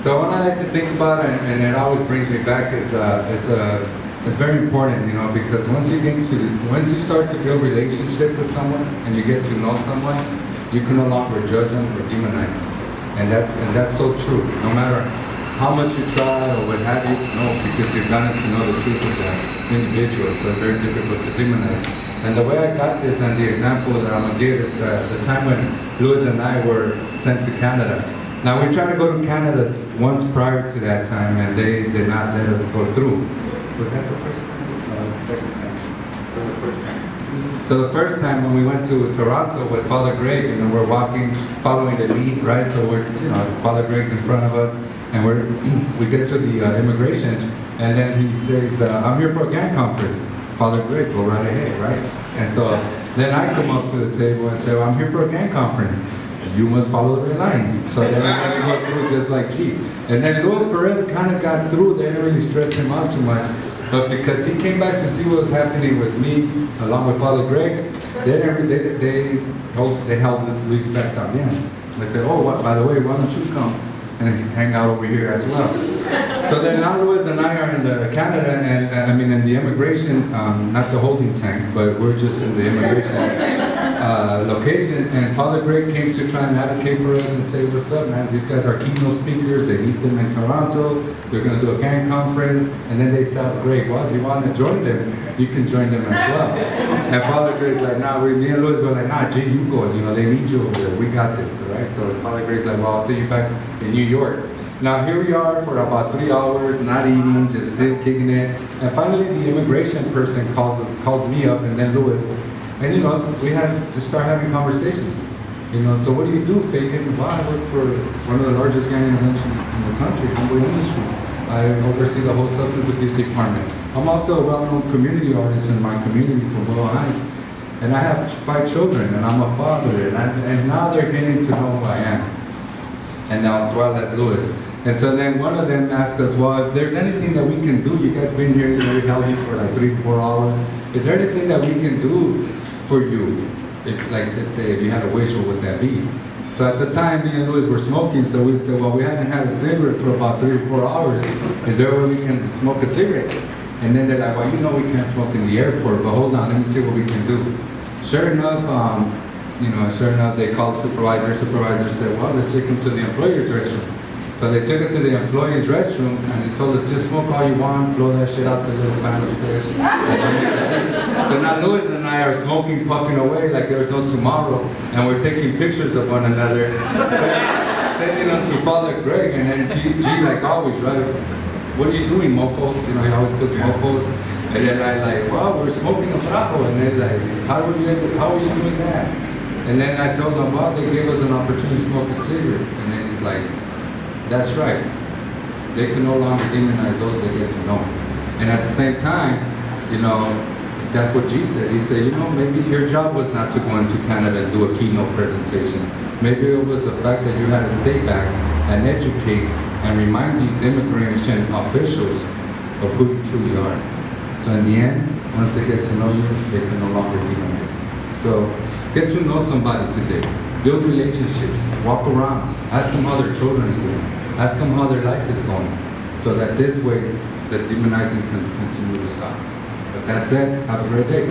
So what I like to think about, and it always brings me back, is it's very important, because once you start to build relationship with someone and you get to know someone, you can no longer judge them or demonize them, and that's so true. No matter how much you try or what have you, no, because you've gotten to know the truth of that individual, so it's very difficult to demonize. And the way I got this, and the example that I'm gonna give, is the time when Louis and I were sent to Canada. Now, we tried to go to Canada once prior to that time, and they did not let us go through. Was that the first time? No, it was the second time. It was the first time. So the first time when we went to Toronto with Father Greg, we're walking, following the lead, right? So we're, Father Greg's in front of us, and we get to the immigration, and then he says, I'm here for a gang conference. Father Greg, go right ahead, right? And so then I come up to the table and say, well, I'm here for a gang conference. You must follow the red line. So then I had to go through just like Chief. And then Luis Perez kind of got through. They didn't really stress him out too much. But because he came back to see what was happening with me, along with Father Greg, they held Luis back down. Yeah. They said, oh, by the way, why don't you come and hang out over here as well? So then now Luis and I are in the Canada, and in the immigration, not the holding tank, but we're just in the immigration location, and Father Greg came to try and advocate for us and say, what's up, man? These guys are keynote speakers. They meet them in Toronto. They're going to do a gang conference. And then they said, Greg, well, if you want to join them, you can join them as well. And Father Greg's like, nah, me and Luis were like, nah, Jay, you go. They need you over there. We got this, all right? So Father Greg's like, well, I'll see you back in New York. Now here we are for about 3 hours, not eating, just sitting, kicking it. And finally the immigration person calls me up, and then Luis. And we had to start having conversations. So what do you do, Fabian? Well, I work for one of the largest gang interventions in the country, Homeboy Industries. I oversee the whole substance abuse department. I'm also a well-known community artist in my community from Willow Heights. And I have 5 children, and I'm a father, and now they're getting to know who I am. And now as well as Luis. And so then one of them asked us, well, if there's anything that we can do, you guys been here, we held you for like 3-4 hours. Is there anything that we can do for you? If, like, just say, if you had a wish, what would that be? So at the time, me and Luis were smoking, so we said, well, we haven't had a cigarette for about 3 or 4 hours. Is there a way we can smoke a cigarette? And then they're like, well, we can't smoke in the airport, but hold on, let me see what we can do. Sure enough, they called the supervisor. Supervisor said, well, let's take him to the employer's restroom. So they took us to the employee's restroom, and they told us, just smoke all you want, blow that shit out the little fan upstairs. So now Luis and I are smoking, puffing away like there's no tomorrow, and we're taking pictures of one another, sending them to Father Greg, and then G like always, right? What are you doing, mofos? He always puts mofos. And then I like, well, we're smoking a trapo, and they're like, how are you doing that? And then I told them, well, they gave us an opportunity to smoke a cigarette. And then he's like, that's right. They can no longer demonize those they get to know. And at the same time, that's what Jesus said. He said, maybe your job was not to go into Canada and do a keynote presentation. Maybe it was the fact that you had to stay back and educate and remind these immigration officials of who you truly are. So in the end, once they get to know you, they can no longer demonize you. So get to know somebody today. Build relationships. Walk around. Ask them how their children's doing. Ask them how their life is going. So that this way, the demonizing can continue to stop. But that said, have a great day.